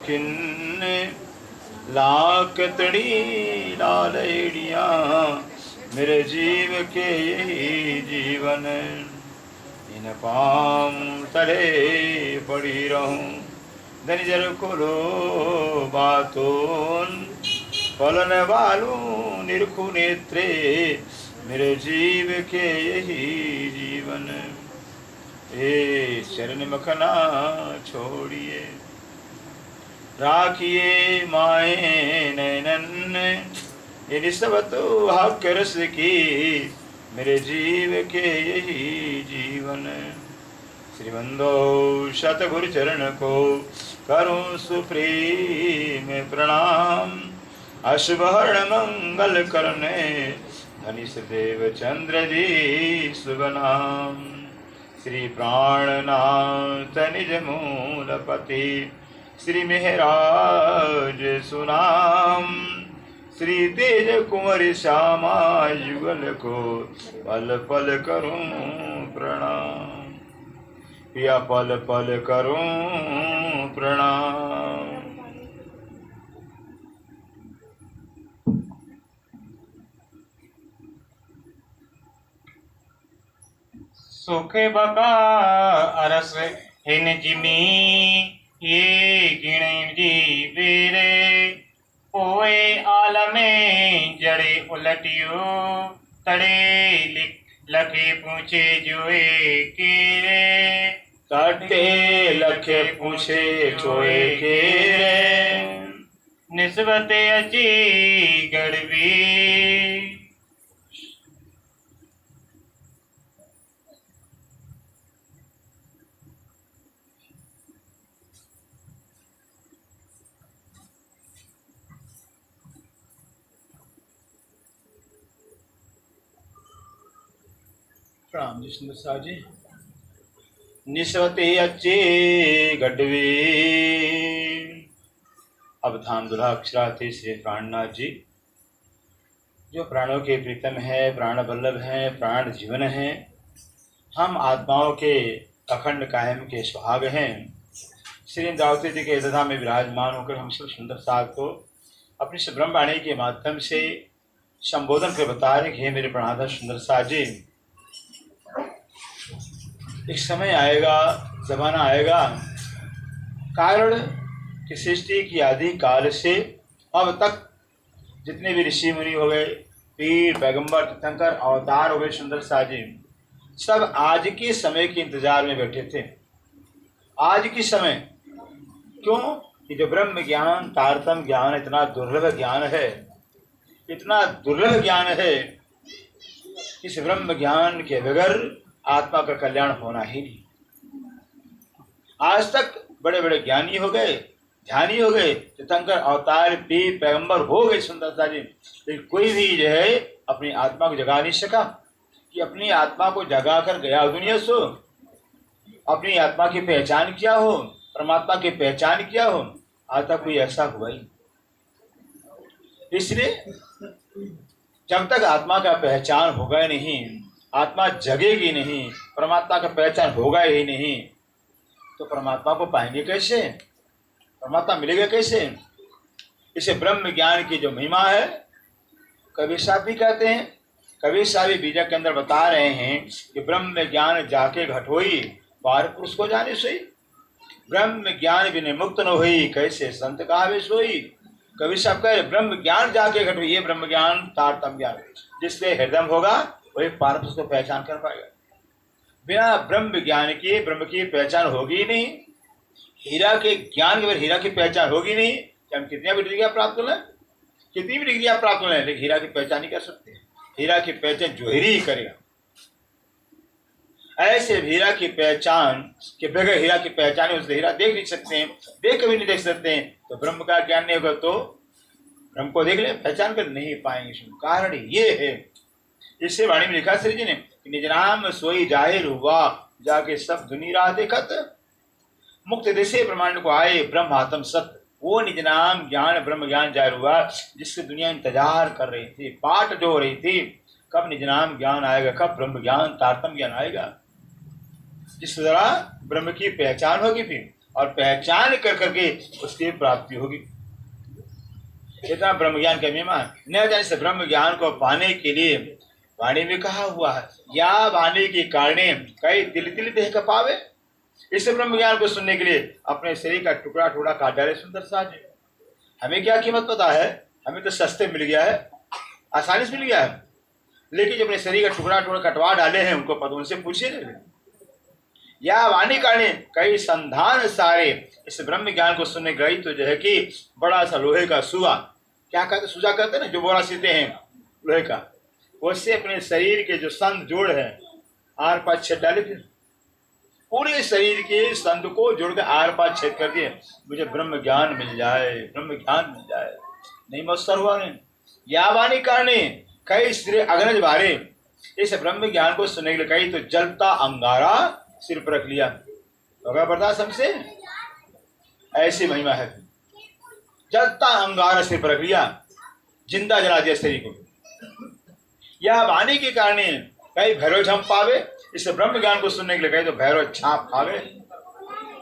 किन्न लाकतड़ी लालड़िया मेरे जीव के यही जीवन। इन पाम तले पड़ी रहूं धनिजर को लो बातोन फलन वालू निरखु नेत्रे मेरे जीव के यही जीवन। ए शरण मखना छोड़िए राखिए माए नैनन ये निस्बत हक रस की मेरे जीव के यही जीवन। श्रीबंदो शतगुरु चरण को करूं सुप्रीम प्रणाम। अशुभहरण मंगल करने धनिष देव चंद्र जी शुभ नाम। श्री प्राणनाथ निज मूलपति श्री मेहराज सुनाम। श्री तेज कुंवर श्यामा युगल को पल पल करूं प्रणाम। या पल पल करूं प्रणाम। सुखे बका अरस हिन जिमी ये गिण जी बेरे पोए आलमे जड़े उलटियो तड़े लखे पूछे जोए केरे तटे लखे पूछे जोए केरे निस्बते अची गड़बी। राम जी सुंदर साहब जी। निस्वते अच्छे गढ़वी अवधान दुल्हा अक्षरार्थी श्री प्राणनाथ जी जो प्राणों के प्रीतम है, प्राण वल्लभ है, प्राण जीवन है। हम आत्माओं के अखंड कायम के सुहाग हैं। श्री इंद्रावती जी के दधा में विराजमान होकर हम सब सुंदर साहब को अपनी ब्रह्मवाणी के माध्यम से संबोधन कर बता रहे हे मेरे प्राणाधर सुंदर साहब जी। एक समय आएगा, जमाना आएगा, कारण कि सृष्टि की आदि काल से अब तक जितने भी ऋषि मुनि हो गए, पीर पैगंबर तीर्थंकर अवतार हो गए सुंदर साहब जी, सब आज के समय के इंतजार में बैठे थे। आज के समय क्यों कि जो ब्रह्म ज्ञान तारतम ज्ञान इतना दुर्लभ ज्ञान है, इतना दुर्लभ ज्ञान है, इस ब्रह्म ज्ञान के बगैर आत्मा का कल्याण होना ही नहीं। आज तक बड़े बड़े ज्ञानी हो गए, ध्यानी हो गए, तीर्थंकर अवतार पीर पैगंबर हो गए सुंदरता जी, लेकिन कोई भी जो है अपनी आत्मा को जगा नहीं सका कि अपनी आत्मा को जगा कर गया दुनिया सो अपनी आत्मा की पहचान किया हो, परमात्मा की पहचान किया हो। आज तक कोई ऐसा हुआ ही। इसलिए जब तक आत्मा का पहचान होगा ही नहीं, आत्मा जगेगी नहीं, परमात्मा का पहचान होगा ही नहीं, तो परमात्मा को पाएंगे कैसे, परमात्मा मिलेगा कैसे। इसे ब्रह्म ज्ञान की जो महिमा है, कबीर साहब भी कहते हैं, कबीर साहब भी बीजा के अंदर बता रहे हैं कि ब्रह्म ज्ञान जाके घट होई पार पुरुष को जाने सोई। ब्रह्म ज्ञान बिने मुक्त न होई कैसे संत कहावे सोई। कबीर साहब कह रहे ब्रह्म ज्ञान जाके घट हुई, ये ब्रह्म ज्ञान तारतम ज्ञान जिससे हृदय होगा वही पार पुरुष को पहचान कर पाएगा। बिना ब्रह्म ज्ञान के ब्रह्म की पहचान होगी नहीं। हीरा के ज्ञान के बाद हीरा की पहचान होगी नहीं कि हम कितनी भी डिग्रियां प्राप्त कर लें, कितनी भी डिग्रियां प्राप्त कर लें, लेकिन हीरा की पहचान नहीं कर सकते। हीरा की पहचान जोहरी ही करेगा। ऐसे हीरा की पहचान के बगैर हीरा की पहचान है, उससे हीरा देख नहीं सकते हैं, देख कभी नहीं देख सकते हैं। तो ब्रह्म का ज्ञान नहीं होगा तो ब्रह्म को देख ले पहचान कर नहीं पाएंगे। कारण ये है, इससे वाणी में लिखा श्री जी ने, निज नाम सोई जाहिर हुआ जाके सब दुनिया देखत, मुक्त देशे प्रमाण को आए ब्रह्म आत्म सत्य। वो निज नाम ज्ञान ब्रह्म ज्ञान जाहिर हुआ जिससे दुनिया इंतजार कर रही थी, बाट जो हो रही थी, कब निज नाम ज्ञान आएगा, कब ब्रह्म ज्ञान तारतम ज्ञान आएगा, जिस द्वारा ब्रह्म की पहचान होगी। फिर और पहचान कर करके उसकी प्राप्ति होगी। इतना ब्रह्म ज्ञान का महिमा है। न जाने से ब्रह्म ज्ञान को पाने के लिए वाणी में कहा हुआ है, या वाणी के कारणे कई तिल तिल देह कपावे। इस ब्रह्म ज्ञान को सुनने के लिए अपने शरीर का टुकड़ा टुकड़ा काट डाले सुंदर साज। हमें क्या कीमत पता है, हमें तो सस्ते मिल गया है, आसानी से मिल गया है, लेकिन जो अपने शरीर का टुकड़ा टुकड़ा कटवा डाले हैं उनको पता, उनसे पूछिए नहीं। या वाणी कारणे कई संधान सारे। इस ब्रह्म ज्ञान को सुनने गई तो जो है कि बड़ा सा लोहे का सुआ, क्या कहते, सूजा कहते हैं ना, जो बोरा सीते हैं लोहे का, उससे अपने शरीर के जो संध जोड़ है आर पार छेद डाले, फिर पूरे शरीर के संध को जोड़ के आर पार छेद कर दिए। मुझे ब्रह्म ज्ञान मिल जाए, ब्रह्म ज्ञान मिल जाए, नहीं मत्सर हुआ नहीं। या वाणी कारणे कई श्री अग्नज बारे। इस ब्रह्म ज्ञान को सुनने के लिए कई तो जलता अंगारा सिर पर रख लिया, होगा बर्दाश्त हमसे, ऐसी महिमा है। जलता अंगारा सिर पर रख लिया, जिंदा जला दिया शरीर को। यह वाणी के कारण कई भैरव झम पावे। इस ब्रह्म ज्ञान को सुनने के लिए कहीं तो भैरव छाप पावे।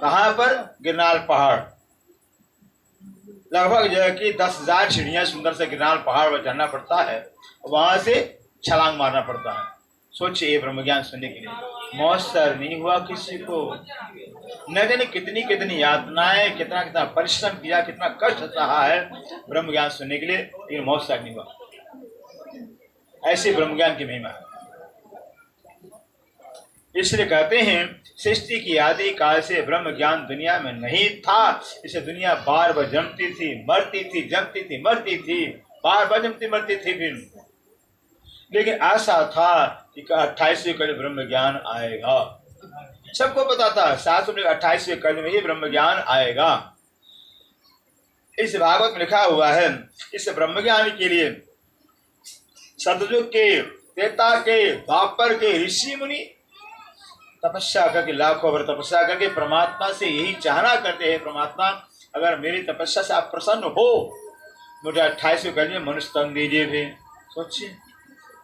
कहाँ पर? गिरनार पहाड़, लगभग जो है कि 10,000 सीढ़ियां सुंदर से गिरनार पहाड़ पर चढ़ना पड़ता है, वहां से छलांग मारना पड़ता है। सोचिए, ये ब्रह्म ज्ञान सुनने के लिए मौसर नहीं हुआ किसी को। न जाने कितनी कितनी यातनाएं, कितना कितना परिश्रम किया, कितना कष्ट रहा है ब्रह्म ज्ञान सुनने के लिए, लेकिन मौसर नहीं हुआ। ऐसे ब्रह्म ज्ञान की महिमा है। इसलिए कहते हैं सृष्टि की आदि काल से ब्रह्म ज्ञान दुनिया में नहीं था। इसे दुनिया बार बार जन्मती थी, मरती थी, जमती थी, मरती थी, बार बार जमती मरती थी फिर। लेकिन ऐसा था कि 28वें कल ब्रह्म ज्ञान आएगा। सबको पता था शास्त्र में 28वें कल में ही ब्रह्म ज्ञान आएगा। इस भागवत में लिखा हुआ है, इस ब्रह्म ज्ञान के लिए सतयुग के, त्रेता के, द्वापर के ऋषि मुनि तपस्या करके, लाखों वर्ष तपस्या करके परमात्मा से यही चाहना करते हैं, परमात्मा अगर मेरी तपस्या से आप प्रसन्न हो, मुझे 28वें कल में मनुष्य तन दीजिए। भी सोचिए,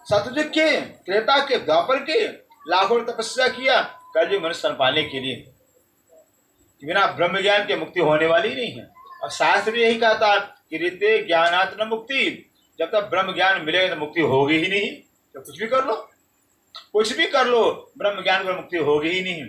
सतयुग के, त्रेता के, द्वापर के लाखों तपस्या किया कलयुग मनुष्य तन पाने के लिए। बिना ब्रह्म ज्ञान के मुक्ति होने वाली नहीं है। और शास्त्र भी यही कहता कि रीते ज्ञानात् न मुक्ति। जब तक ब्रह्म ज्ञान मिलेगा तो मुक्ति होगी ही नहीं। तो कुछ भी कर लो, कुछ भी कर लो, ब्रह्म ज्ञान पर मुक्ति होगी ही नहीं।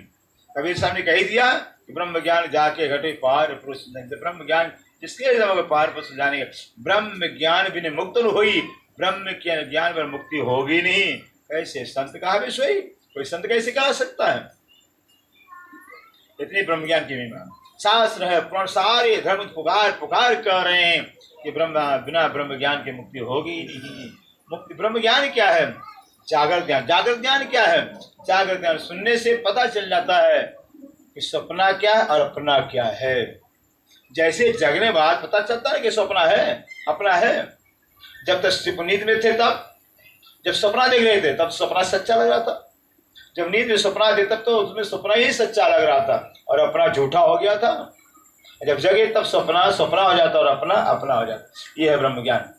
कबीर साहब ने कही दिया कि ब्रह्म ज्ञान जाके घटे पार पुरुष नहीं। ब्रह्म ज्ञान किसके पार पुरुष जाने का, ब्रह्म ज्ञान बिना मुक्त न हुई, ब्रह्म के ज्ञान पर मुक्ति होगी नहीं। कैसे संत कहा भी सोई, कोई संत कैसे कहा सकता है? इतनी ब्रह्म ज्ञान की महिमा। शास्त्र है, पुराण सारे धर्म पुकार पुकार कर रहे हैं कि बिना ब्रह्म ज्ञान की मुक्ति होगी नहीं। मुक्ति ब्रह्म ज्ञान क्या है? जागृत ज्ञान। जागृत ज्ञान क्या है? जागृत ज्ञान सुनने से पता चल जाता है कि सपना क्या है और अपना क्या है। जैसे जगने बाद पता चलता है कि सपना है, अपना है। जब तक नींद में थे, तब जब सपना देख रहे थे तब सपना सच्चा लग रहा था। जब नींद में सपना थे तब तो उसमें सपना ही सच्चा लग रहा था और अपना झूठा हो गया था। जब जगे तब सपना सपना हो जाता और अपना अपना हो जाता। ये है ब्रह्म ज्ञान।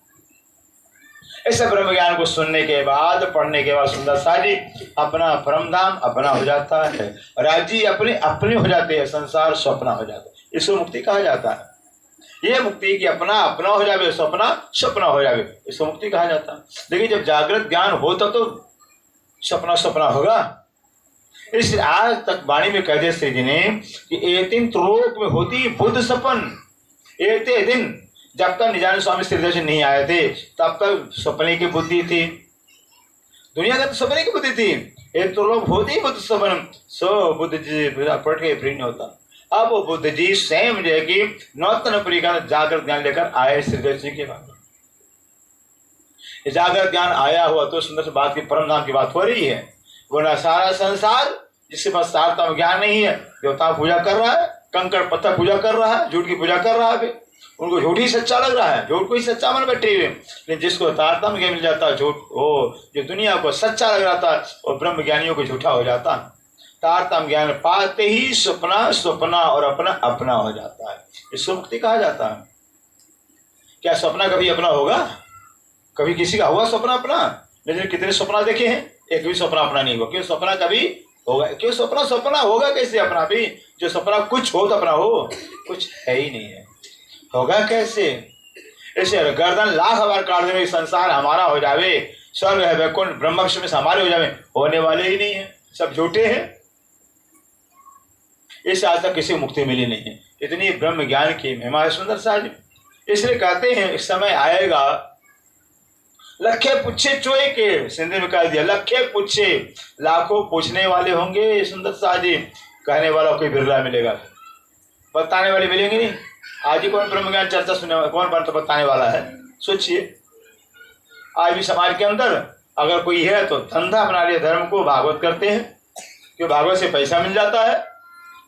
ऐसे ब्रह्म ज्ञान को सुनने के बाद, पढ़ने के बाद सुंदर साजी अपना परम धाम अपना हो जाता है, राज्य अपने अपने हो जाते हैं, संसार स्वप्ना हो जाता है। इसको मुक्ति कहा जाता है। यह मुक्ति की अपना अपना हो जावे, स्वप्ना स्वप्ना हो जावे, इसको मुक्ति कहा जाता है। लेकिन जब जागृत ज्ञान होता तो सपना सपना होगा। इस आज तक वाणी में कह दे श्री जी ने कि एक दिन त्रिलोक में होती बुद्ध सपन। एक दिन जब तक निजानंद स्वामी श्रीधर जी नहीं आए थे तब तक सपने की बुद्धि थी, दुनिया का तो सपने की बुद्धि थी। एक त्रिलोक होती बुद्ध सपन, सो बुद्ध जी पढ़ के फ्री नहीं होता। अब वो बुद्ध जी स्वयं जो है कि नौतनपुरी का जागृत ज्ञान लेकर आए श्रीधर जी के बाद। जागृत ज्ञान आया हुआ तो सुंदर से बात की परम धाम की बात हो रही है। वरना सारा संसार जिसके पास सारता ज्ञान नहीं है, देवता पूजा कर रहा है, कंकड़ पत्थर पूजा कर रहा है, झूठ की पूजा कर रहा है। उनको झूठ ही सच्चा लग रहा है, झूठ को ही सच्चा मन बैठे हुए। लेकिन जिसको तारतम्य ज्ञान मिल जाता, झूठ वो जो दुनिया को सच्चा लग रहा था वो ब्रह्म ज्ञानियों को झूठा हो जाता। तारतम्य ज्ञान पाते ही स्वप्ना स्वप्ना और अपना अपना हो जाता है। इसको मुक्ति कहा जाता है। क्या सपना कभी अपना होगा? कभी किसी का हुआ सपना अपना? लेकिन कितने सपना देखे हैं, एक भी सपना अपना नहीं हुआ। क्यों? सपना कभी होगा क्यों? सपना सपना होगा कैसे अपना भी? जो सपना कुछ हो तो अपना हो, कुछ है ही नहीं है, होगा कैसे? ऐसे गर्दन लाख बार काट देने, संसार हमारा हो जावे, स्वर्ग है वैकुंठ ब्रह्म विष्णु में से हमारे हो जावे, होने वाले ही नहीं है, सब झूठे हैं। इससे आज तक किसी को मुक्ति मिली नहीं है। इतनी ब्रह्म ज्ञान की महिमा है सुंदर साज। इसलिए कहते हैं इस समय आएगा, लखे पूछे चोए के, सिंधी में कह दिया, लखे पूछे लाखों पूछने वाले होंगे सुंदर साजी, कहने वाला कोई बिरला मिलेगा, बताने वाले मिलेंगे नहीं। आज ही कौन ब्रह्म ज्ञान चर्चा सुने, कौन बनता बताने वाला है? सोचिए, आज भी समाज के अंदर अगर कोई है तो धंधा अपना लिया धर्म को, भागवत करते हैं, क्यों? भागवत से पैसा मिल जाता है,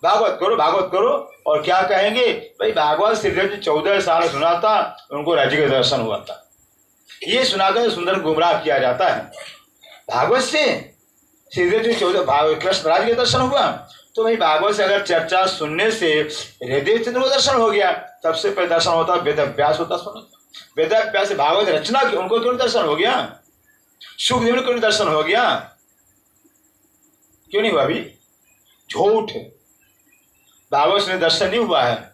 भागवत करो भागवत करो। और क्या कहेंगे भाई, भागवत श्रीदेव जी 14 साल सुना था, उनको राज्य का दर्शन हुआ था, ये सुनाकर सुंदर गुमराह किया जाता है। भागवत से श्रीदेव जी 14 कृष्ण राज के दर्शन हुआ, तो भाई भागवत से अगर चर्चा सुनने से हृदय चंद्र को दर्शन हो गया, तब से पहले दर्शन होता वेद अभ्यास होता। सुना वेद अभ्यास से भागवत रचना की, उनको क्यों दर्शन हो गया? सुखदेव को दर्शन हो गया, क्यों नहीं हुआ? अभी झूठ, भागवत में दर्शन नहीं हुआ है।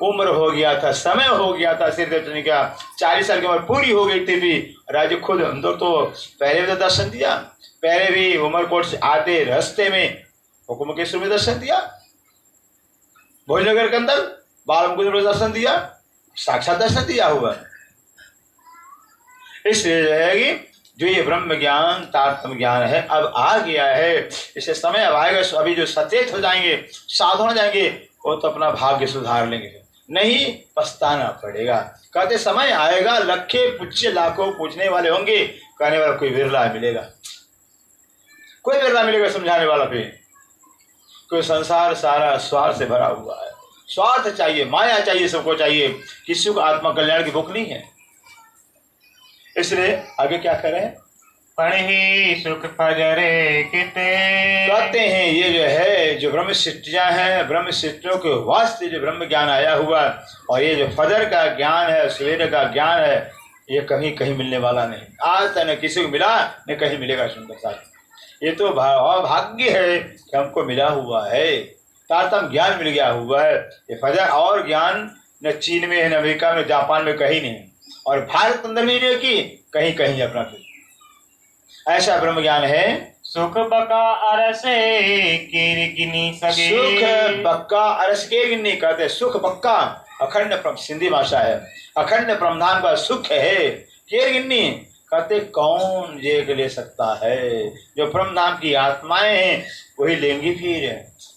उम्र हो गया था, समय हो गया था, श्री का 40 साल की उम्र पूरी हो गई थी भी, राजे खुद अंदर तो पहले भी तो दर्शन दिया, पहले भी उमरकोट से आते रास्ते में हुकुमकेश्वर में दर्शन दिया, भोजनगर के अंदर बाल मुकुंद में दर्शन दिया, साक्षात दर्शन दिया हुआ। इसलिए रहेगी जो ये ब्रह्म ज्ञान तारतम्य ज्ञान है अब आ गया है, इसे समय अब आएगा। अभी जो सचेत हो जाएंगे, साधु हो जाएंगे, वो तो अपना भाग्य सुधार लेंगे, नहीं पछताना पड़ेगा। कहते समय आएगा, लखे पूछे लाखों पूछने वाले होंगे, कहने वाला कोई बिरला मिलेगा, कोई बिरला मिलेगा समझाने वाला पे। कोई संसार सारा स्वार्थ से भरा हुआ है, स्वार्थ चाहिए, माया चाहिए, सबको चाहिए, किसी को आत्मा कल्याण की भूख नहीं है। इसलिए आगे क्या करें? पढ़ी सुख फजरे किते, कहते हैं ये जो है जो ब्रह्म सृष्टियां हैं, ब्रह्म सृष्टियों के वास्ते जो ब्रह्म ज्ञान आया हुआ, और ये जो फजर का ज्ञान है, सवेरे का ज्ञान है, ये कहीं कहीं मिलने वाला नहीं। आज तक न किसी को मिला न कहीं मिलेगा। सुंदर साथ, ये तो भाग्य है कि हमको मिला हुआ है, तारतम्य ज्ञान मिल गया हुआ है। ये फजर और ज्ञान न चीन में है, न अमेरिका में, जापान में कहीं नहीं, और भारत अंदर भी नहीं कि कहीं कहीं अपना फिर ऐसा ब्रह्म ज्ञान है। सुख बका अरसे गिनी सगे, सुख बक्का अरस के गिन्नी, कहते सुख बक्का अखंड सिंधी भाषा है, अखंड प्रमधान का सुख है। केर गिन्नी कहते कौन ये ले सकता है? जो प्रमधान की आत्माएं हैं वही लेंगी, फिर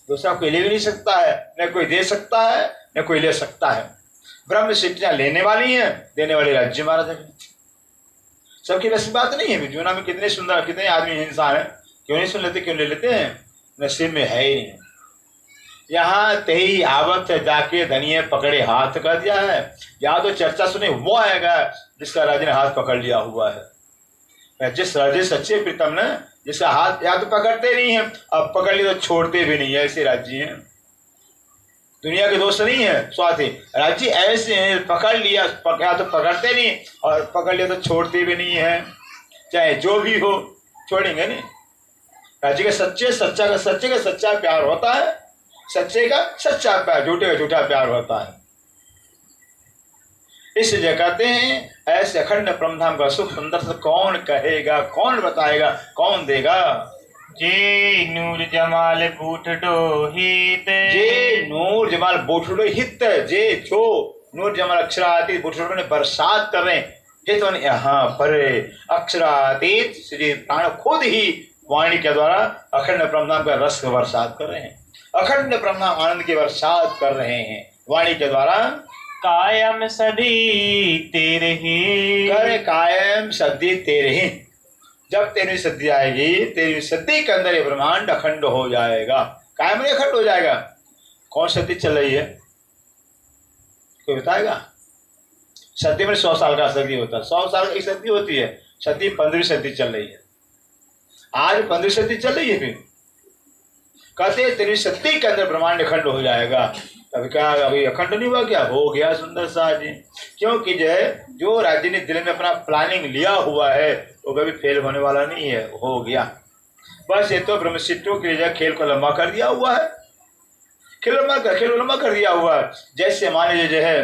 दूसरा कोई ले भी नहीं सकता है, न कोई दे सकता है न कोई ले सकता है। ब्रह्म शिक्षा लेने वाली है, देने वाले राज्य महाराज है। सबकी वैसी बात नहीं है। जुना में कितने सुंदर कितने आदमी इंसान है, क्यों नहीं सुन लेते, क्यों ले लेते हैं? नसीब में है ही नहीं। यहाँ तेही आवत जाके धनिये पकड़े हाथ कर दिया है। यहाँ तो चर्चा सुने वो आएगा जिसका राजा ने हाथ पकड़ लिया हुआ है। जिस राजे सच्चे प्रीतम ने जिसका हाथ या तो पकड़ते नहीं है, अब पकड़ लिया तो छोड़ते भी नहीं है, ऐसे राज्य हैं। दुनिया के दोस्त नहीं है स्वाति, राज्य ऐसे हैं, पकड़ लिया या तो पकड़ते नहीं, और पकड़ लिया तो छोड़ते भी नहीं है। चाहे जो भी हो छोड़ेंगे नहीं। राज्य के सच्चे का सच्चा प्यार होता है, सच्चे का सच्चा प्यार, झूठे का झूठा प्यार होता है। इसलिए कहते हैं ऐसे अखंड ब्रह्मधाम का सुख सुंदर से कौन कहेगा, कौन बताएगा, कौन देगा? जे नूर जमाल बूठडो हित, जे नूर जमाल बूठडो हित, जे जो नूर जमाल अक्षरातीत बूठडो ने बरसात कर रहे हैं, हित यहाँ पर अक्षरातीत श्री प्राण खुद ही वाणी के द्वारा अखंड ब्रह्मधाम का रस बरसात कर रहे हैं, अखंड ब्रह्मधाम आनंद की बरसात कर रहे हैं वाणी के द्वारा। कायम सदी तेरे ही, करे कायम सदी तेरे ही। जब 13वीं सदी आएगी, 13वीं सदी के अंदर ये ब्रह्मांड अखंड हो जाएगा, कायम नहीं अखंड हो जाएगा। कौन सदी चल रही है कोई बताएगा? सदी में 100 साल का सदी होता है, 100 साल की सदी होती है। सदी 15वीं सदी चल रही है, आज 15वीं सदी चल रही है। फिर कहते हैं 13वीं सदी के अंदर ब्रह्मांड अखंड हो जाएगा। तब क्या अभी अखंड नहीं हुआ? क्या हो गया सुंदर सा जी? क्योंकि जो है जो राज्य ने दिल में अपना प्लानिंग लिया हुआ है वो कभी फेल होने वाला नहीं है, हो गया। बस ये तो ब्रह्मशिष्टों के लिए खेल को लंबा कर दिया हुआ है, खेल को लंबा कर दिया हुआ है। जैसे मान लीजिए जो है,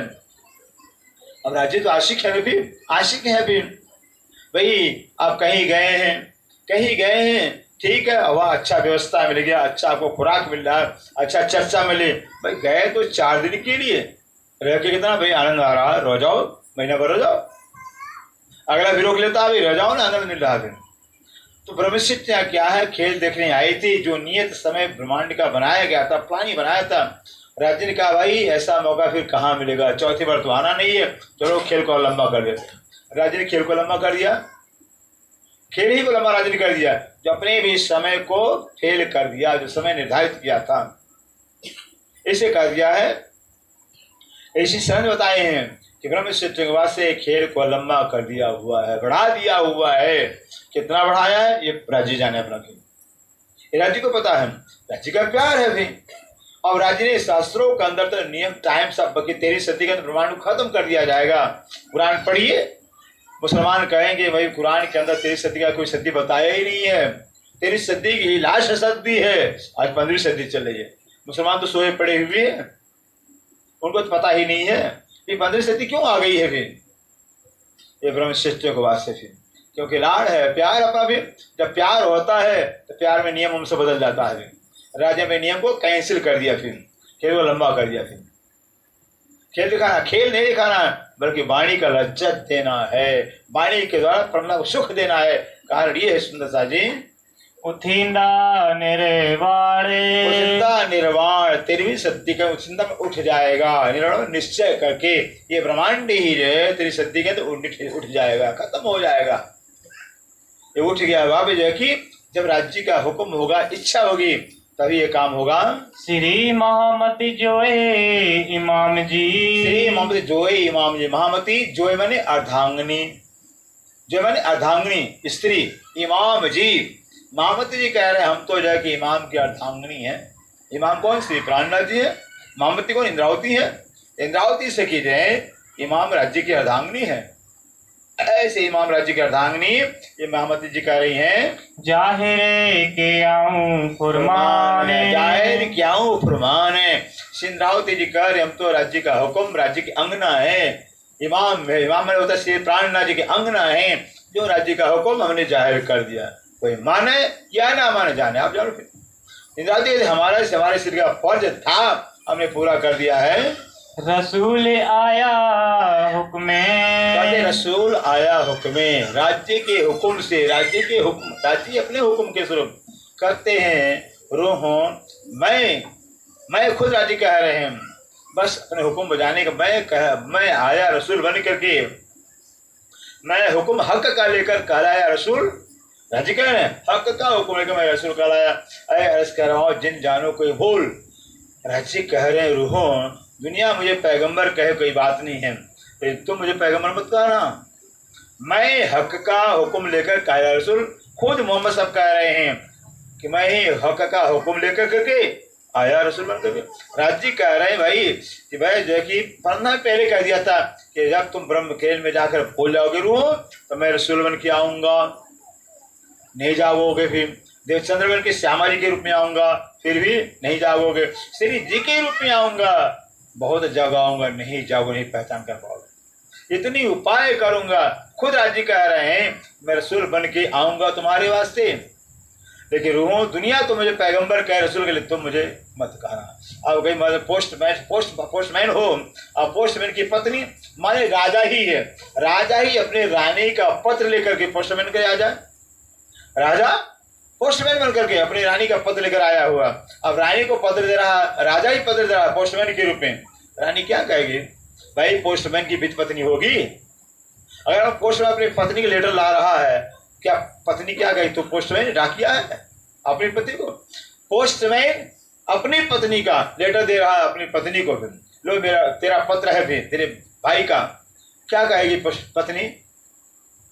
अब राज्य तो आशिक है भी, आशिक है भी भाई। आप कहीं गए हैं, ठीक है, वहाँ अच्छा व्यवस्था मिल गया, अच्छा आपको खुराक मिल रहा है, अच्छा चर्चा मिले, भाई गए तो 4 दिन के लिए, रह के कितना भाई आनंद आ रहा है, रह जाओ, महीना भर रह जाओ, अगला भी रोक लेता है, रह जाओ ना, आनंद मिल रहा है। तो ब्रह्मशिष्ट यहाँ क्या है, खेल देखने आई थी, जो नियत समय ब्रह्मांड का बनाया गया था, प्लान ही बनाया था। राज्य ने कहा भाई ऐसा मौका फिर कहाँ मिलेगा, चौथी बार तो आना नहीं है, चलो खेल को लंबा कर देते। राज्य ने खेल को लंबा कर दिया, खेल ही को लंबा राज्य ने कर दिया, जो अपने भी समय को फेल कर दिया, जो समय निर्धारित किया था इसे कर दिया है। ऐसी समझ बताए हैं कि ब्रह्मशिष्ट से खेल को लंबा कर दिया हुआ है, बढ़ा दिया हुआ है। कितना बढ़ाया है ये राज्य जाने अपना खेल, ये राज्य को पता है, राज्य का प्यार है भी। और राज्य ने शास्त्रों के अंदर तो नियम टाइम सब कि 13 सदी के अंदर ब्रह्मांड को खत्म कर दिया जाएगा। कुरान पढ़िए, मुसलमान कहेंगे भाई कुरान के अंदर 13 सदी का कोई सदी बताया ही नहीं है, 13 सदी की लास्ट सदी है, आज 15वीं सदी चल रही है। मुसलमान तो सोए पड़े हुए हैं, उनको तो पता ही नहीं है कि 15वीं सदी क्यों आ गई है फिर। ये ब्रह्मशिष्ट को वास्ते फिर, क्योंकि लाड़ है, प्यार अपना भी, जब प्यार होता है तो प्यार में नियम हमसे बदल जाता है। राजा में नियम को कैंसिल कर दिया, फिर खेल को लंबा कर दिया। फिर खेल दिखाना, खेल नहीं दिखाना, बल्कि वाणी का लज्जत देना है, वाणी के द्वारा प्रमना को सुख देना है। कारण ये है सुंदरता जी, उथिंदा निर्वाण 13वीं सदी का उचिंता में उठ जाएगा। निर्वाण निश्चय करके ये ब्रह्मांड ही जो है 13वीं सदी के तो उठ जाएगा, खत्म हो जाएगा। ये उठ गया वापस जो है कि जब राज्य का हुक्म होगा, इच्छा होगी, तभी ये काम होगा। श्री महामती जोए इमाम जी, श्री महामती जोए इमाम जी। महामती जोए माने अर्धांगिनी, जो माने अर्धांगिनी स्त्री, इमाम जी। महामती जी कह रहे हैं हम तो जो है कि इमाम की अर्धांगिनी है। इमाम कौन? श्री प्राणनाथ जी है। महामती कौन? इंद्रावती है। इंद्रावती से की जाए इमाम राज्य की अर्धांगिनी है। ऐसे इमाम राज्य की अर्धांगिनी ये महामती जी कह रही हैं, जाहिर के आऊं फुरमाने, जाहिर क्या हूँ फुरमान है। इंद्रावती जी कह रहे हम तो राज्य का हुक्म, राज्य की अंगना है। इमाम है, इमाम में होता श्री प्राणनाथ जी की अंगना है, जो राज्य का हुक्म हमने जाहिर कर दिया। कोई माने या ना माने, जाने आप जानो। फिर इंद्रावती हमारे सिर का फर्ज था, हमने पूरा कर दिया है। रसूल आया हुक्मे, रसूल आया हुक्मे, राज्य के हुक्म से, राज्य के हुक्म, राज्य अपने हुक्म के स्वरूप करते हैं। रोहन मैं खुद राज्य कह रहे हैं, बस अपने हुक्म बजाने का मैं आया रसूल बन करके, मैं हुक्म हक का लेकर कहलाया रसूल। राज्य कह रहे हैं हक का हुक्म लेकर मैं रसूल कहलाया। अरे अर्ज कह रहा हूँ जिन जानो कोई भूल, राज्य कह रहे हैं रूहों दुनिया मुझे पैगंबर कहे कोई बात नहीं है, तो तुम मुझे पैगंबर मत कहना। मैं हक का हुक्म लेकर काया रसूल, खुद मोहम्मद साहब कह रहे हैं कि मैं ही हक का हुक्म लेकर करके आया रसूल बन करके। राज्य कह रहे हैं भाई कि भाई जो कि पढ़ना पहले कह दिया था कि जब तुम ब्रह्म खेल में जाकर भूल जाओगे रूह तो मैं रसूल बन के आऊँगा, नहीं जाओगे। फिर देवचंद्र बन के श्यामा जी के रूप में आऊँगा, फिर भी नहीं जाओगे। श्री जी के रूप में आऊँगा, बहुत जगह आऊँगा, नहीं जाओगे, नहीं पहचान कर पाओगे। इतनी उपाय करूँगा, खुद राज्य कह रहे हैं मैं रसूल बन के आऊँगा तुम्हारे वास्ते। लेकिन रूहों दुनिया तो मुझे पैगंबर कहे रसूल के लिए तुम मुझे मत कहना। अब गई मतलब पोस्टमैन हो, अब पोस्टमैन की पत्नी माने राजा ही है, राजा ही अपने रानी का पत्र लेकर के पोस्टमैन के आ जाए। राजा पोस्टमैन बन करके अपनी रानी का पत्र लेकर आया हुआ, अब रानी को पत्र दे रहा, राजा ही पत्र दे रहा पोस्टमैन के रूप में। रानी क्या कहेगी? भाई पोस्टमैन की बीच पत्नी होगी। अगर पोस्टमैन अपनी पत्नी के लेटर ला रहा है, क्या पत्नी क्या कही? तो पोस्टमैन डाकिया है अपनी पत्नी को। पोस्टमैन अपनी पत्नी का लेटर दे रहा है अपनी पत्नी को, फिर लो मेरा तेरा पत्र है, फिर तेरे भाई का। क्या कहेगी पत्नी?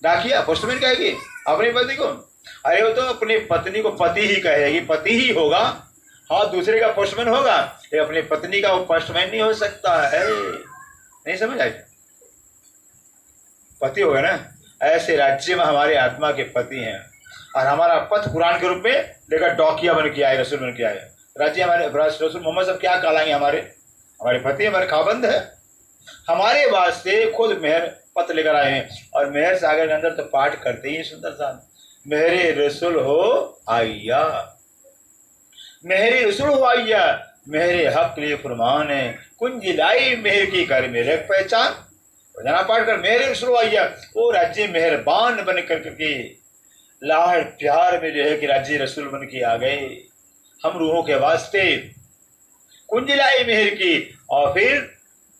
डाकिया पोस्टमैन कहेगी अपनी पत्नी को? अरे वो तो अपनी पत्नी को पति ही कहेगी, पति ही होगा। हाँ दूसरे का पोस्टमैन होगा, ये अपनी पत्नी का वो पोस्टमैन नहीं हो सकता है। नहीं समझ आई? पति होगा ना। ऐसे राज्य में हमारे आत्मा के पति हैं, और हमारा पथ कुरान के रूप में लेकर डॉकिया बन के आए, रसूल बन के आए। राज्य हमारे रसूल मोहम्मद सब क्या कहलाएंगे? हमारे पति, हमारे खाबंद है। हमारे वास्ते खुद मेहर पत्र लेकर आए हैं और मेहर सागर के अंदर तो पाठ करते ही सुंदर सा, मेरे रसूल हो आइया, मेरे रसूल हो आइया, मेरे हक लिए फरमान है, कुंजी लाई मेहर की कर मेरे पहचान। जना पाठ कर मेरे रसूल हो आइया, वो राज्य मेहरबान बन करके लाड़ प्यार में जो है कि राज्य रसूल बन के आ गए हम रूहों के वास्ते। कुंजी लाई मेहर की, और फिर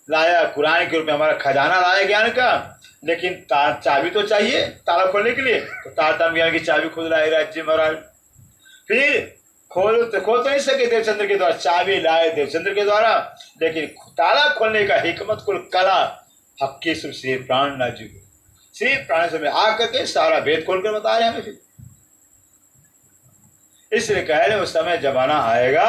लाया कुरान के रूप में हमारा खजाना लाया ज्ञान का, लेकिन चाबी तो चाहिए ताला खोलने के लिए, तो तारतम ज्ञान की चाबी खुद लाए राज्य महाराज। फिर खोल तो नहीं सके देवचंद्र के द्वारा, चाबी लाए देवचंद्र के द्वारा, लेकिन ताला खोलने का हिकमत कुल कला हक्की श्री प्राणनाथ जी, श्री प्राण से आकर के सारा वेद खोलकर बता रहे हैं हमें। फिर इसलिए कह रहे उस समय जमाना आएगा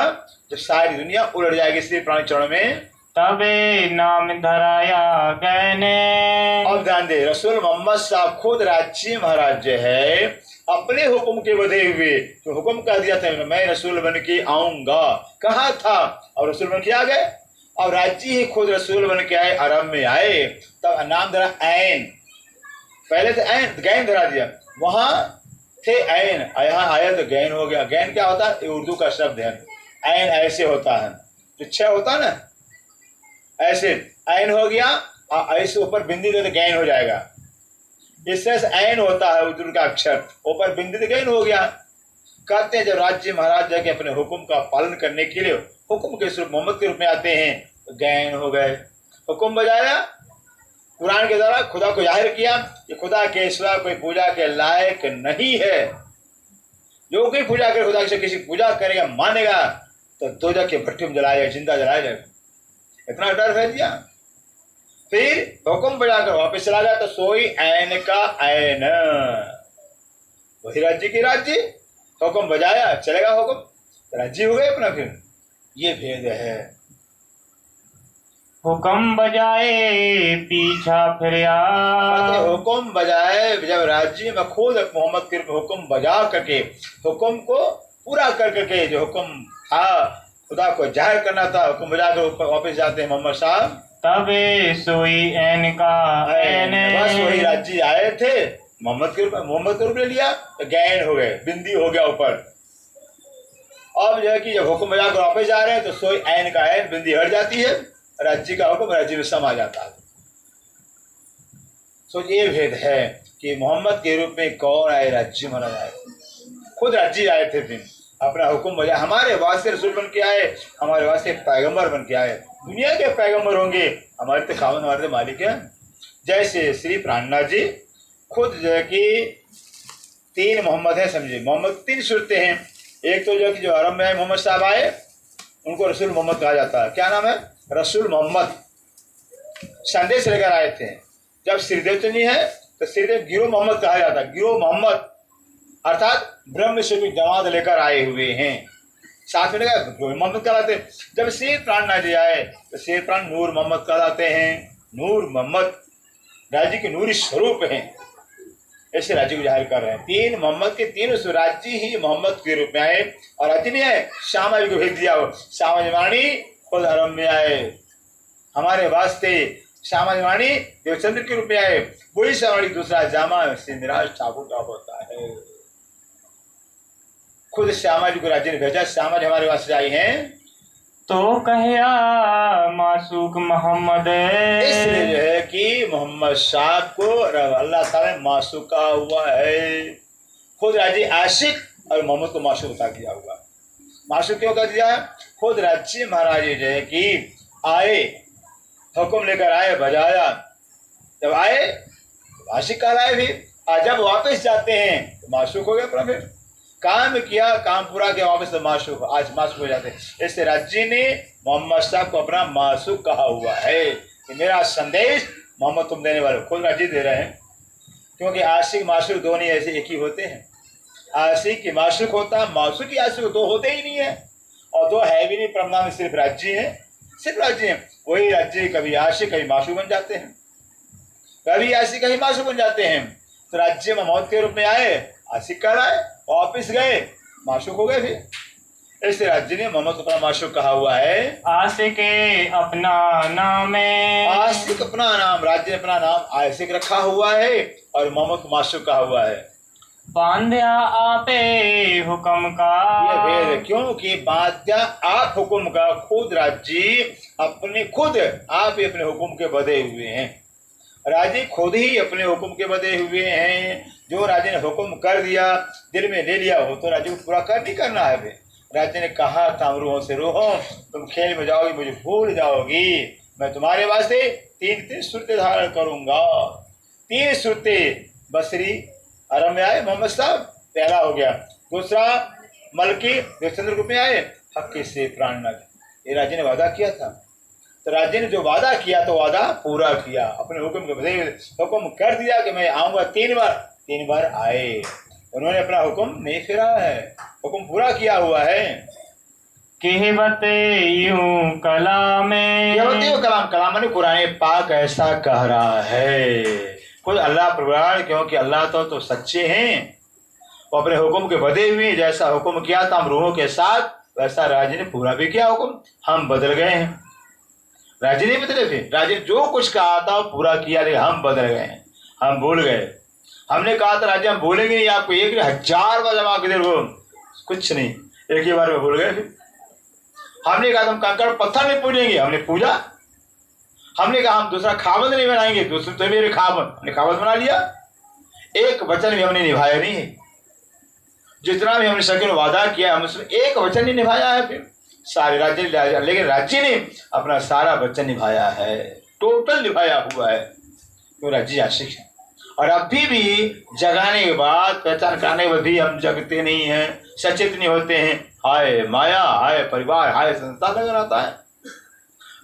जब सारी दुनिया उलट जाएगी श्री प्राण चरण में, तबे नाम धराया गए। और ध्यान दे, रसूल मोहम्मद साहब खुद राज्य महाराज है, अपने हुक्म के बधे हुए तो हुक्म कर दिया था मैं रसूल बन के आऊंगा, कहा था और रसूल बन के आ गए। और राज्य ही खुद रसूल बन के आए, अरब में आए, तब नाम धरा ऐन, पहले से ऐन गैन धरा दिया, वहां थे ऐन, यहाँ आया तो गैन हो गया। गैन क्या होता है? उर्दू का शब्द है। ऐन ऐसे होता है, जो छह होता है ना, ऐसे ऐन हो गया, ऐसे ऊपर बिंदी दे तो गैन हो जाएगा। इससे ऐन होता है उर्दू का अक्षर, ऊपर बिंदी तो गैन हो गया। कहते हैं जब राज्य महाराज जाके अपने हुक्म का पालन करने के लिए हुक्म के स्वरूप मोहम्मद के रूप में आते हैं तो गैन हो गए। हुक्म बजाया कुरान के द्वारा, खुदा को जाहिर किया कि खुदा के सिवा कोई पूजा के लायक नहीं है, जो कोई पूजा करे खुदा से किसी पूजा करेगा मानेगा तो दोजख के भट्टी में जलाया, जिंदा जलाया जाएगा। इतना डर फैल दिया। फिर हुक्म बजाकर वापस चला गया तो सोई ऐन का ऐन, वही राज्य की राज्य, हुक्म बजाया चलेगा हुक्म, राज्य हो गए अपना। फिर ये भेद है। हुक्म बजाए पीछा फिरिया, हुक्म बजाए जब राज्य में खुद मोहम्मद के हुक्म बजा करके हुक्म को पूरा कर करके, जो हुक्म था खुदा को जाहिर करना था, हुक्म बजा कर वापस जाते हैं मोहम्मद साहब, तबे सोई ऐन का ऐन। बस वही राज्य आए थे, मोहम्मद के रूप ले लिया तो गैन हो गए, बिंदी हो गया ऊपर। अब जो है कि जब हुक्म बजा कर वापस जा रहे हैं तो सोई ऐन का ऐन, बिंदी हट जाती है, राज्य का हुक्म राज्य में समा जाता है। सो ये भेद है कि मोहम्मद के रूप में कौन आए? राज्य महाराज आए, खुद राज्य आए थे, फिर अपना हुक्म बजा, हमारे वास्ते रसूल बन के आए, हमारे वास्ते पैगंबर बन के आए। दुनिया के पैगंबर होंगे, हमारे तो खावन, हमारे तो मालिक है। जैसे श्री प्राणनाथ जी खुद जो है कि 3 मोहम्मद है, समझे, मोहम्मद 3 सूरतें हैं। एक तो जो है कि जो अरब में आए मोहम्मद साहब आए, उनको रसूल मोहम्मद कहा जाता है। क्या नाम है? रसूल मोहम्मद, संदेश लेकर आए थे। जब श्रीदेव चंदी है तो श्रीदेव गिरोह मोहम्मद कहा जाता है, गिरोह मोहम्मद अर्थात ब्रह्म से भी जमात लेकर आए हुए हैं, साथ में लेकर मोहम्मद कहलाते हैं। जब श्री प्राणनाथ जी आए तो श्री प्राण नूर मोहम्मद कहलाते हैं, नूर मोहम्मद राज्य के नूरी स्वरूप हैं, ऐसे राज्य को जाहिर कर रहे हैं। 3 मोहम्मद के 3 राज्य ही मोहम्मद के रूप में आए, और राज्य नहीं आए श्यामा जी को भेज दिया, हो श्यामा जमानी खुद अरब में आए हमारे वास्ते, श्यामा जमानी देवचंद्र के रूप में आए, वही श्यामा दूसरा जामा सिंधराज ठाकुर का होता है। खुद श्यामा जी को राज्य ने भेजा, श्यामा जी हमारे वास्ते आई हैं तो कहया मासूक मोहम्मद, इसलिए जो है कि मोहम्मद साहब को अल्लाह ताला ने मासूक कहा हुआ है। खुद राज्य आशिक और मोहम्मद को मासूक बता दिया हुआ। मासूक क्यों कर दिया? खुद राज्य महाराज जो है कि आए, हुक्म लेकर आए, बजाया, जब आए तो आशिक कहलाए, फिर जब वापस जाते हैं तो मासूक हो गए अपना। फिर काम किया, काम पूरा किया, वापस तो मासूक, आज मासूक हो जाते हैं। इससे राज्य ने मोहम्मद साहब को अपना मासूक कहा हुआ है कि मेरा संदेश मोहम्मद तुम देने वाले। खुद राज्य दे रहे हैं, क्योंकि आशिक मासूक दोनों ऐसे एक ही होते हैं। आशिक की मासूक होता है, मासूक की आशिक 2 होते ही नहीं है, और 2 है भी नहीं, परमात्मा में सिर्फ राज्य है, सिर्फ राज्य है। वही राज्य कभी आशिक कभी मासूक बन जाते हैं, कभी आशिक कभी मासूक बन जाते हैं। तो राज्य में मौत के रूप में आए, आशिक कह रहा है, वापिस गए माशूक हो गए। फिर ऐसे राज्य ने मोहम्मद को अपना माशूक कहा हुआ है। आशिक अपना नाम है, आशिक अपना नाम, राज्य ने अपना नाम आशिक रखा हुआ है और मोहम्मद को माशूक कहा हुआ है। बांध्या आपे हुक्म का, ये भेद है, क्योंकि बाध्या आप हुक्म का, खुद राज्य अपने खुद आप ही अपने हुक्म के बधे हुए हैं। राजे खुद ही अपने हुक्म के बधे हुए हैं। जो राजे ने हुक्म कर दिया, दिल में ले लिया, हो तो राजे को पूरा कर नहीं करना है। राजे ने कहा था रूहों से रूहों, तुम खेल में जाओगी, मुझे भूल जाओगी, मैं तुम्हारे वास्ते 3 सुरते धारण करूंगा। 3 सुरते बसरी अरब में आए मोहम्मद साहब, पहला हो गया। दूसरा मलकी जो चंद्रगुप्त में आए, हक से प्राणनाथ। ये राजे ने वादा किया था, तो राज्य ने जो वादा किया तो वादा पूरा किया, अपने हुक्म के बदले हुक्म कर दिया कि मैं आऊंगा 3 बार आए। उन्होंने अपना हुक्म नहीं फिरा है, हुक्म पूरा किया हुआ है। कहवत यूं कलाम, कलाम, कलाम माने कुरान पाक ऐसा कह रहा है। कोई अल्लाह परवरदिगार, क्योंकि अल्लाह तो सच्चे हैं, वो अपने हुक्म के बदे हुए। जैसा हुक्म किया था हम रूहों के साथ, वैसा राज्य ने पूरा भी किया हुक्म। हम बदल गए हैं, राज्य नहीं बदले थे। राज्य जो कुछ कहा था वो पूरा किया, लेकिन हम बदल गए हैं, हम भूल गए। हमने कहा था राज्य हम भूलेंगे नहीं, आपको 1000 बार जमा कर वो कुछ नहीं, एक ही बार में भूल गए। हमने कहा हम कंकड़ पत्थर नहीं पूजेंगे, हमने पूजा। हमने कहा हम दूसरा खाबंद नहीं बनाएंगे, दूसरे तो मेरे खाबंद, हमने खाबंद बना लिया। एक वचन भी हमने निभाया नहीं है। जितना भी हमने सके वादा किया, हम उसमें एक वचन नहीं निभाया है। फिर सारे राज्य, लेकिन राज्य ने अपना सारा वचन निभाया है, टोटल निभाया हुआ है। तो राज्य आशिक है। और अभी भी जगाने के बाद, पहचान कराने के बाद भी हम जगते नहीं हैं, सचेत नहीं होते हैं। हाय माया, हाय परिवार, हाय संसार लगा रहता है।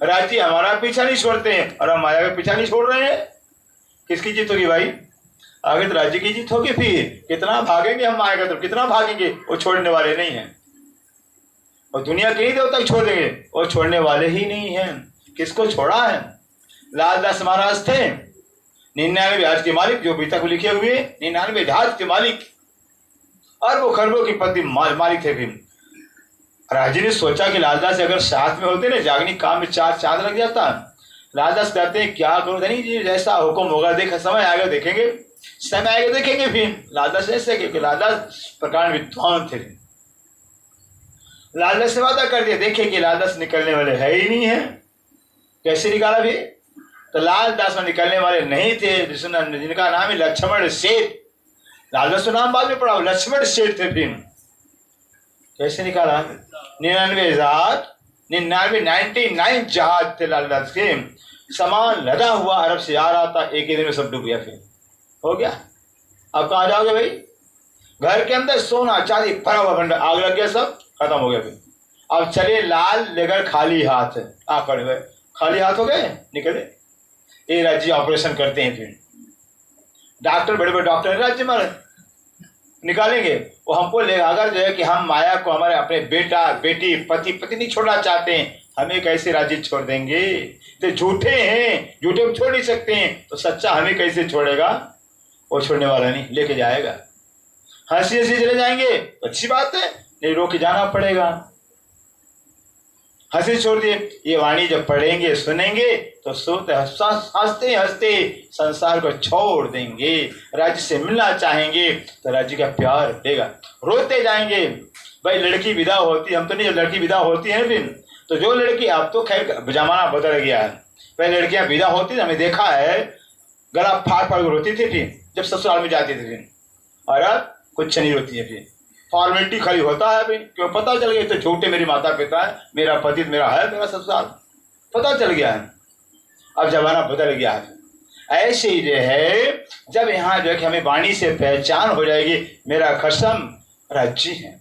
राज्य हमारा पीछा नहीं छोड़ते हैं और हम माया का पीछा नहीं छोड़ रहे हैं। किसकी जीत होगी भाई? आगे तो राज्य की जीत होगी। फिर कितना भागेंगे हम माया का, तो कितना भागेंगे, वो छोड़ने वाले नहीं हैं। और दुनिया के ही देवता छोड़ देंगे, वो छोड़ने वाले ही नहीं हैं। किसको छोड़ा है? लालदास महाराज थे 99 जहाज के मालिक, जो अभी तक लिखे हुए 99 जहाज के मालिक, अरबों खरबों के पति मालिक थे। फिर राजे ने सोचा कि लालदास से अगर साथ में होते ना, जागनी काम में 4 चांद लग जाता। लालदास कहते हैं क्या करो धनी जी, जैसा हुक्म होगा, देखा समय आएगा देखेंगे, समय आएगा देखेंगे। फिर लालदास ऐसे, क्योंकि लालदास प्रकार विद्वान थे। लालदास से वादा कर दिया, देखे कि लालदास निकलने वाले है ही नहीं है। कैसे निकाला भी? तो लालदास में निकलने वाले नहीं थे, जिनका नाम है लक्ष्मण सेठ। लालदास का नाम बाद में पड़ा, लक्ष्मण सेठ थे। फिर कैसे निकाला? 99 जहाज थे लालदास के, सामान लदा हुआ अरब से आ रहा था, एक ही दिन में सब डूब गया। फिर हो गया। अब कहाँ जाओगे भाई? घर के अंदर सोना चांदी भरा हुआ भंडार, आग लग गया, सब खत्म हो गया। फिर अब चले लाल लेकर खाली हाथ, आ खड़े हुए, खाली हाथ हो गए, निकले। ये राज्य ऑपरेशन करते हैं। फिर डॉक्टर, बड़े बड़े डॉक्टर राज्य में निकालेंगे, वो हमको ले, अगर जो है कि हम माया को, हमारे अपने बेटा बेटी पति पत्नी छोड़ना चाहते हैं, हमें कैसे राज्य छोड़ देंगे? तो झूठे हैं, झूठे को छोड़ नहीं सकते हैं, तो सच्चा हमें कैसे छोड़ेगा? वो छोड़ने वाला नहीं, लेके जाएगा। हंसी हंसी चले जाएंगे, अच्छी बात है, नहीं रोक के जाना पड़ेगा। हंसी छोड़ दिए। ये वाणी जब पढ़ेंगे सुनेंगे तो सोते हंसते हंसते संसार को छोड़ देंगे। राज्य से मिलना चाहेंगे तो राज्य का प्यार देगा। रोते जाएंगे। भाई लड़की विदा होती, हम तो नहीं, जब लड़की विदा होती है फिर तो जो लड़की, अब तो खैर जमाना बदल गया है, पहले लड़कियां विदा होती थी, हमने देखा है, गला फाड़ फाड़ कर रोती थी फिर जब ससुराल में जाती थी। फिर और अब कुछ नहीं रोती है। फिर फॉर्मेलिटी खाली होता है। भाई क्यों? पता चल गया तो झूठे मेरे माता पिता है, मेरा पति मेरा है, मेरा ससुराल, पता चल गया है। अब जमाना बदल गया है। ऐसे ही जो है, जब यहाँ जो है कि हमें वाणी से पहचान हो जाएगी, मेरा खसम राज्य है,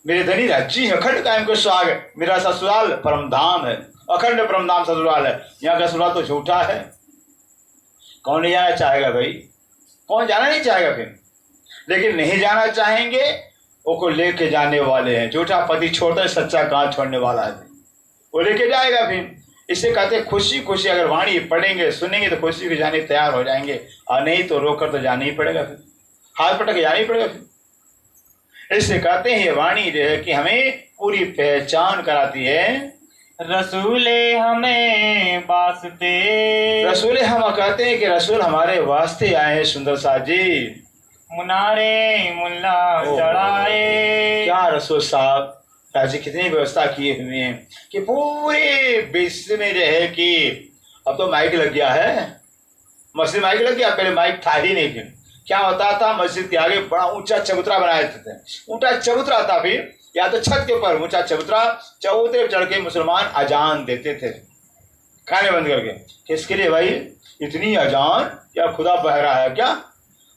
मेरे धनी राज्य है, अखंड कायम को स्वाग, मेरा ससुराल परम धाम है, अखंड परम धाम ससुराल है। यहाँ का ससुराल तो झूठा है। कौन नहीं जाना चाहेगा भाई? कौन जाना नहीं चाहेगा? फिर लेकिन नहीं जाना चाहेंगे, वो को लेके जाने वाले हैं। झूठा पति छोड़ता है, सच्चा कहाँ छोड़ने वाला है, वो लेके जाएगा। फिर इसे कहते हैं खुशी खुशी अगर वाणी पढ़ेंगे सुनेंगे तो खुशी के जाने तैयार हो जाएंगे, और नहीं तो रोकर तो जाना ही पड़ेगा। फिर हाथ पटक के जाना ही पड़ेगा। फिर इससे कहते हैं ये वाणी जो है कि हमें पूरी पहचान कराती है। रसूले हमें वास्ते, रसूल हम कहते हैं कि रसूल हमारे वास्ते आए हैं सुंदर साहब जी। मुनारे मुल्ला ओह। चढ़ाए। क्या रसूल साहब राजी कितनी व्यवस्था किए हुए हैं कि पूरे विश्व में जो है कि अब तो माइक लग गया है, मस्जिद माइक लग गया, पहले माइक था ही नहीं। फिर क्या होता था, मस्जिद के आगे बड़ा ऊंचा चबूतरा बनाए थे, ऊंचा चबूतरा था, फिर या तो छत के ऊपर ऊंचा चबूतरा, चबूतरे चढ़ के मुसलमान अजान देते थे खाने बंद करके। किसके लिए भाई इतनी अजान? क्या खुदा बह रहा है क्या?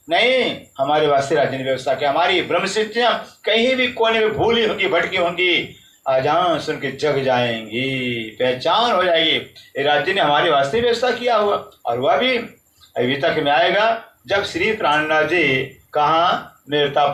नहीं, हमारे वास्ते राज्य ने व्यवस्था की। हमारी ब्रह्म सिद्धियां कहीं भी कोने में भूली होंगी, भटकी होंगी, अजान सुन के जग जाएंगी, पहचान हो जाएगी। ये राज्य ने हमारे वास्ते व्यवस्था किया हुआ, और वह भी अभी तक में आएगा जब श्री प्राणनाथ जी कहाँ मिलता